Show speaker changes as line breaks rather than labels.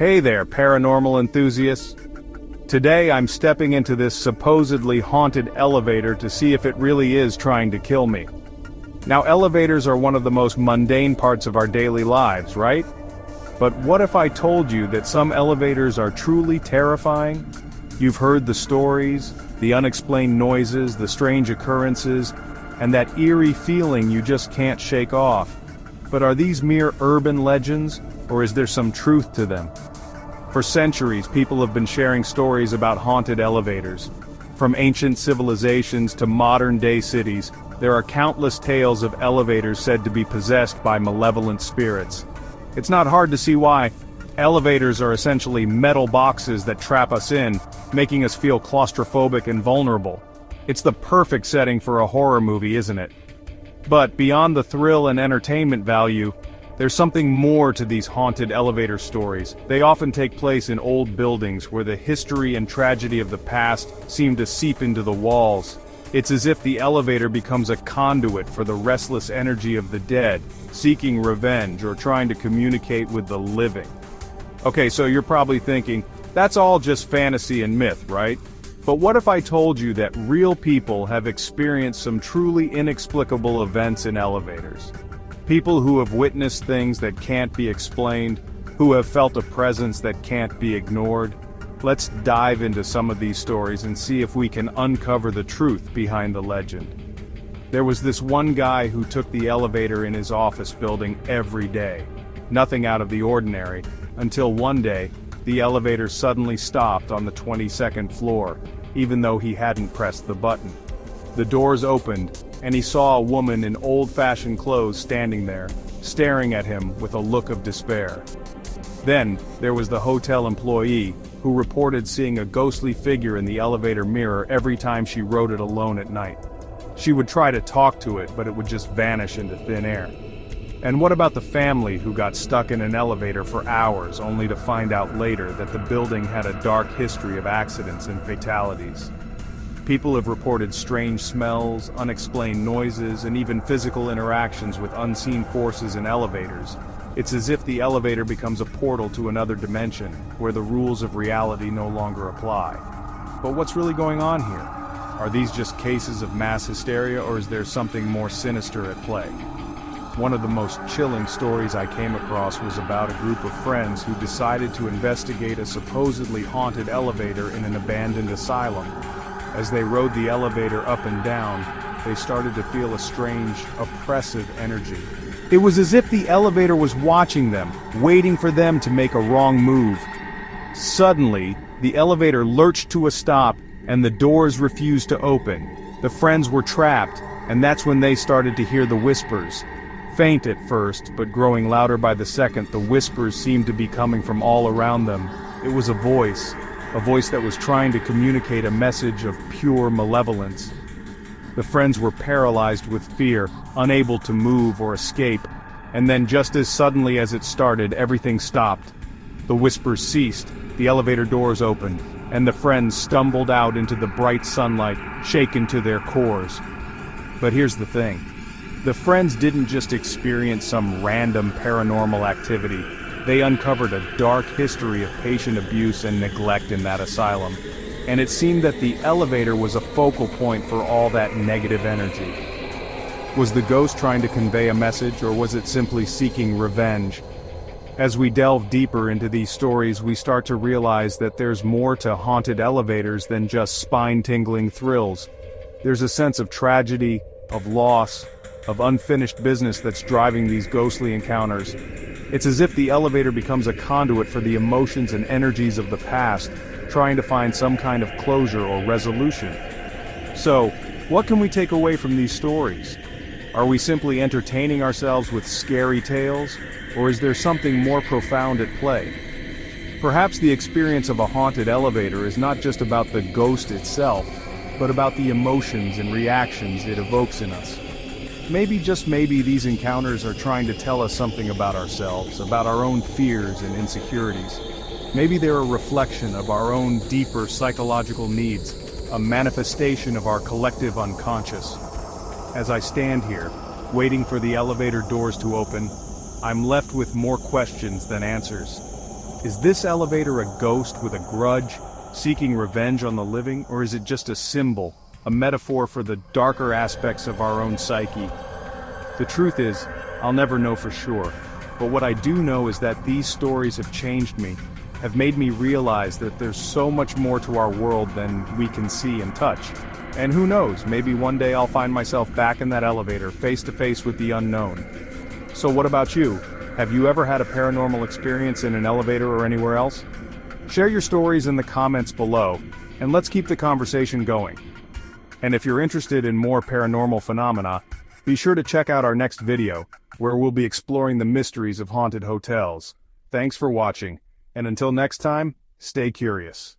Hey there, paranormal enthusiasts. Today I'm stepping into this supposedly haunted elevator to see if it really is trying to kill me. Now, elevators are one of the most mundane parts of our daily lives, right? But what if I told you that some elevators are truly terrifying? You've heard the stories, the unexplained noises, the strange occurrences, and that eerie feeling you just can't shake off. But are these mere urban legends, or is there some truth to them? For centuries, people have been sharing stories about haunted elevators. From ancient civilizations to modern-day cities, there are countless tales of elevators said to be possessed by malevolent spirits. It's not hard to see why. Elevators are essentially metal boxes that trap us in, making us feel claustrophobic and vulnerable. It's the perfect setting for a horror movie, isn't it? But beyond the thrill and entertainment value, there's something more to these haunted elevator stories. They often take place in old buildings where the history and tragedy of the past seem to seep into the walls. It's as if the elevator becomes a conduit for the restless energy of the dead, seeking revenge or trying to communicate with the living. Okay, so you're probably thinking, that's all just fantasy and myth, right? But what if I told you that real people have experienced some truly inexplicable events in elevators? People who have witnessed things that can't be explained, who have felt a presence that can't be ignored. Let's dive into some of these stories and see if we can uncover the truth behind the legend. There was this one guy who took the elevator in his office building every day. Nothing out of the ordinary, until one day, the elevator suddenly stopped on the 22nd floor, even though he hadn't pressed the button. The doors opened, and he saw a woman in old-fashioned clothes standing there, staring at him with a look of despair. Then, there was the hotel employee, who reported seeing a ghostly figure in the elevator mirror every time she rode it alone at night. She would try to talk to it, but it would just vanish into thin air. And what about the family who got stuck in an elevator for hours only to find out later that the building had a dark history of accidents and fatalities? People have reported strange smells, unexplained noises, and even physical interactions with unseen forces in elevators. It's as if the elevator becomes a portal to another dimension, where the rules of reality no longer apply. But what's really going on here? Are these just cases of mass hysteria, or is there something more sinister at play? One of the most chilling stories I came across was about a group of friends who decided to investigate a supposedly haunted elevator in an abandoned asylum. As they rode the elevator up and down, they started to feel a strange, oppressive energy. It was as if the elevator was watching them, waiting for them to make a wrong move. Suddenly, the elevator lurched to a stop, and the doors refused to open. The friends were trapped, and that's when they started to hear the whispers. Faint at first, but growing louder by the second, the whispers seemed to be coming from all around them. It was a voice that was trying to communicate a message of pure malevolence. The friends were paralyzed with fear, unable to move or escape, and then just as suddenly as it started, everything stopped. The whispers ceased, the elevator doors opened, and the friends stumbled out into the bright sunlight, shaken to their cores. But here's the thing. The friends didn't just experience some random paranormal activity. They uncovered a dark history of patient abuse and neglect in that asylum. And it seemed that the elevator was a focal point for all that negative energy. Was the ghost trying to convey a message, or was it simply seeking revenge? As we delve deeper into these stories, we start to realize that there's more to haunted elevators than just spine-tingling thrills. There's a sense of tragedy, of loss, of unfinished business that's driving these ghostly encounters. It's as if the elevator becomes a conduit for the emotions and energies of the past, trying to find some kind of closure or resolution. So, what can we take away from these stories? Are we simply entertaining ourselves with scary tales, or is there something more profound at play? Perhaps the experience of a haunted elevator is not just about the ghost itself, but about the emotions and reactions it evokes in us. Maybe, just maybe, these encounters are trying to tell us something about ourselves, about our own fears and insecurities. Maybe they're a reflection of our own deeper psychological needs, a manifestation of our collective unconscious. As I stand here, waiting for the elevator doors to open, I'm left with more questions than answers. Is this elevator a ghost with a grudge, seeking revenge on the living, or is it just a symbol, a metaphor for the darker aspects of our own psyche? The truth is, I'll never know for sure, but what I do know is that these stories have changed me, have made me realize that there's so much more to our world than we can see and touch. And who knows, maybe one day I'll find myself back in that elevator, face to face with the unknown. So what about you? Have you ever had a paranormal experience in an elevator or anywhere else? Share your stories in the comments below, and let's keep the conversation going. And if you're interested in more paranormal phenomena, be sure to check out our next video, where we'll be exploring the mysteries of haunted hotels. Thanks for watching, and until next time, stay curious.